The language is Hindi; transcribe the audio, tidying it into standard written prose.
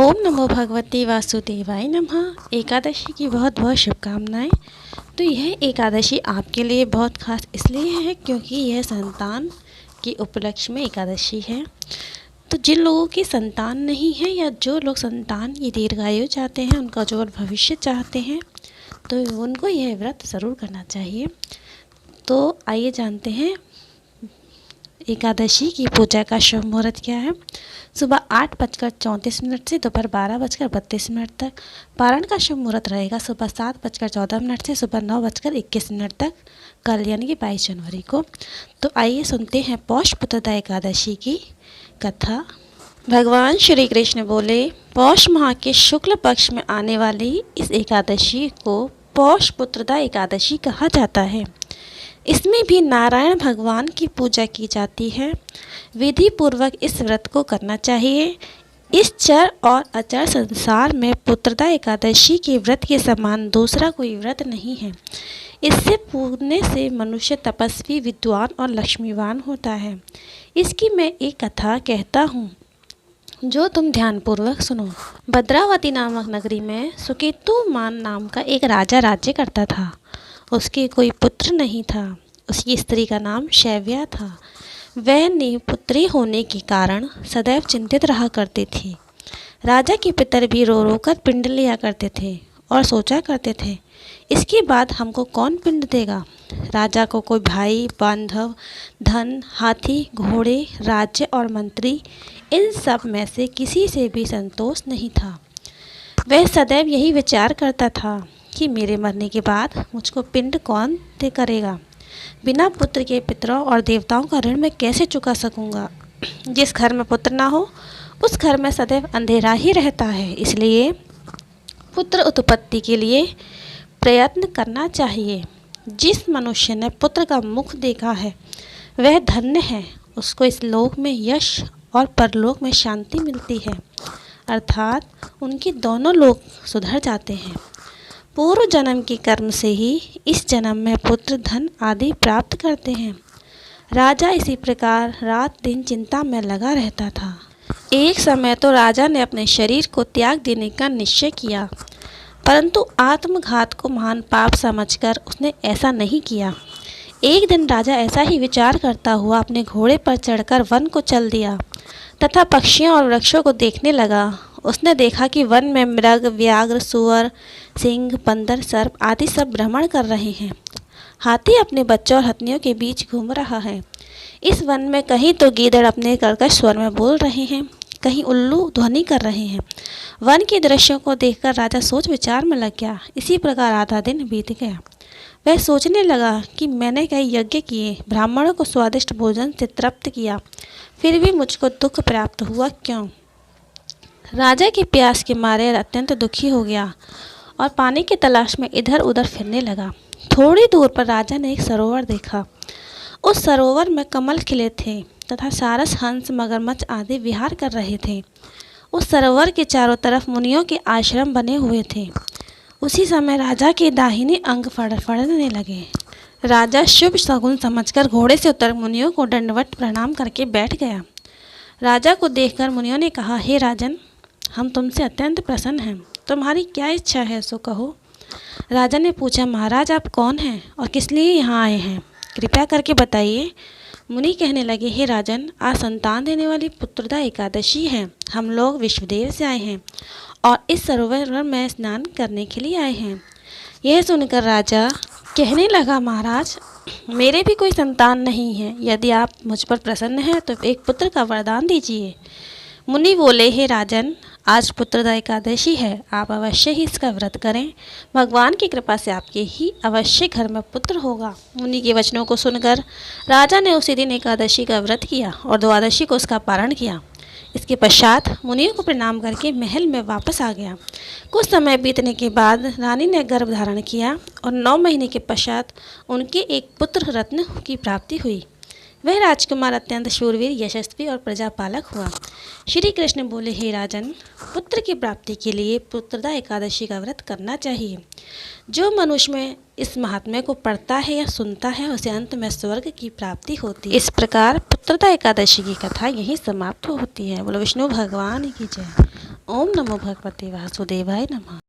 ओम नमो भगवते वासुदेवाय नमः। एकादशी की बहुत बहुत शुभकामनाएं। तो यह एकादशी आपके लिए बहुत खास इसलिए है क्योंकि यह संतान के उपलक्ष्य में एकादशी है। तो जिन लोगों की संतान नहीं है या जो लोग संतान की दीर्घायु चाहते हैं, उनका उज्ज्वल भविष्य चाहते हैं, तो उनको यह व्रत ज़रूर करना चाहिए। तो आइए जानते हैं एकादशी की पूजा का शुभ मुहूर्त क्या है। सुबह 8:34 से दोपहर 12:32 तक। पारण का शुभ मुहूर्त रहेगा सुबह 7:14 से सुबह 9:21 तक, कल यानी कि 22 जनवरी को। तो आइए सुनते हैं पौष पुत्रदा एकादशी की कथा। भगवान श्री कृष्ण बोले, पौष माह के शुक्ल पक्ष में आने वाली इस एकादशी को पौष पुत्रदा एकादशी कहा जाता है। इसमें भी नारायण भगवान की पूजा की जाती है। विधि पूर्वक इस व्रत को करना चाहिए। इस चर और अचर संसार में पुत्रदा एकादशी के व्रत के समान दूसरा कोई व्रत नहीं है। इससे पूजने से मनुष्य तपस्वी, विद्वान और लक्ष्मीवान होता है। इसकी मैं एक कथा कहता हूँ जो तुम ध्यानपूर्वक सुनो। भद्रावती नामक नगरी में सुकेतुमान नाम का एक राजा राज्य करता था। उसके कोई पुत्र नहीं था। उसकी स्त्री का नाम शैव्या था। वह निपुत्री होने के कारण सदैव चिंतित रहा करती थी। राजा के पितर भी रो रो कर पिंड लिया करते थे और सोचा करते थे, इसके बाद हमको कौन पिंड देगा। राजा को कोई भाई, बांधव, धन, हाथी, घोड़े, राज्य और मंत्री, इन सब में से किसी से भी संतोष नहीं था। वह सदैव यही विचार करता था कि मेरे मरने के बाद मुझको पिंड कौन दे करेगा। बिना पुत्र के पितरों और देवताओं का ऋण मैं कैसे चुका सकूंगा। जिस घर में पुत्र ना हो उस घर में सदैव अंधेरा ही रहता है। इसलिए पुत्र उत्पत्ति के लिए प्रयत्न करना चाहिए। जिस मनुष्य ने पुत्र का मुख देखा है वह धन्य है। उसको इस लोक में यश और परलोक में शांति मिलती है, अर्थात उनके दोनों लोक सुधर जाते हैं। पूर्व जन्म के कर्म से ही इस जन्म में पुत्र, धन आदि प्राप्त करते हैं। राजा इसी प्रकार रात दिन चिंता में लगा रहता था। एक समय तो राजा ने अपने शरीर को त्याग देने का निश्चय किया, परंतु आत्मघात को महान पाप समझकर उसने ऐसा नहीं किया। एक दिन राजा ऐसा ही विचार करता हुआ अपने घोड़े पर चढ़कर वन को चल दिया तथा पक्षियों और वृक्षों को देखने लगा। उसने देखा कि वन में मृग, व्याघ्र, सुअर, सिंह, बंदर, सर्प आदि सब भ्रमण कर रहे हैं। हाथी अपने बच्चों और हथनियों के बीच घूम रहा है। इस वन में कहीं तो गीदड़ अपने कर्कश स्वर में बोल रहे हैं, कहीं उल्लू ध्वनि कर रहे हैं। वन के दृश्यों को देखकर राजा सोच विचार में लग गया। इसी प्रकार आधा दिन बीत गया। वह सोचने लगा कि मैंने कई यज्ञ किए, ब्राह्मणों को स्वादिष्ट भोजन से तृप्त किया, फिर भी मुझको दुख प्राप्त हुआ क्यों। राजा की प्यास के मारे अत्यंत दुखी हो गया और पानी की तलाश में इधर उधर फिरने लगा। थोड़ी दूर पर राजा ने एक सरोवर देखा। उस सरोवर में कमल खिले थे तथा सारस, हंस, मगरमच्छ आदि विहार कर रहे थे। उस सरोवर के चारों तरफ मुनियों के आश्रम बने हुए थे। उसी समय राजा के दाहिने अंग फड़फड़ने लगे। राजा शुभ शगुन समझकर घोड़े से उतर मुनियों को दंडवत प्रणाम करके बैठ गया। राजा को देखकर मुनियों ने कहा, हे राजन, हम तुमसे अत्यंत प्रसन्न हैं। तुम्हारी क्या इच्छा है सो कहो। राजा ने पूछा, महाराज आप कौन हैं और किस लिए यहाँ आए हैं, कृपया करके बताइए। मुनि कहने लगे, हे राजन, आज संतान देने वाली पुत्रदा एकादशी है। हम लोग विश्वदेव से आए हैं और इस सरोवर में स्नान करने के लिए आए हैं। यह सुनकर राजा कहने लगा, महाराज मेरे भी कोई संतान नहीं है। यदि आप मुझ पर प्रसन्न हैं तो एक पुत्र का वरदान दीजिए। मुनि बोले, हे राजन, आज पुत्रदा एकादशी है, आप अवश्य ही इसका व्रत करें। भगवान की कृपा से आपके ही अवश्य घर में पुत्र होगा। मुनि के वचनों को सुनकर राजा ने उसी दिन एकादशी का व्रत किया और द्वादशी को उसका पारण किया। इसके पश्चात मुनियों को प्रणाम करके महल में वापस आ गया। कुछ समय बीतने के बाद रानी ने गर्भ धारण किया और 9 महीने के पश्चात उनके एक पुत्र रत्न की प्राप्ति हुई। वह राजकुमार अत्यंत शूरवीर, यशस्वी और प्रजापालक हुआ। श्री कृष्ण बोले, हे राजन, पुत्र की प्राप्ति के लिए पुत्रदा एकादशी का व्रत करना चाहिए। जो मनुष्य में इस महात्म्य को पढ़ता है या सुनता है उसे अंत में स्वर्ग की प्राप्ति होती है। इस प्रकार पुत्रदा एकादशी की कथा यहीं समाप्त होती है। बोलो विष्णु भगवान की जय। ओम नमो भगवते वासुदेवाय नमः।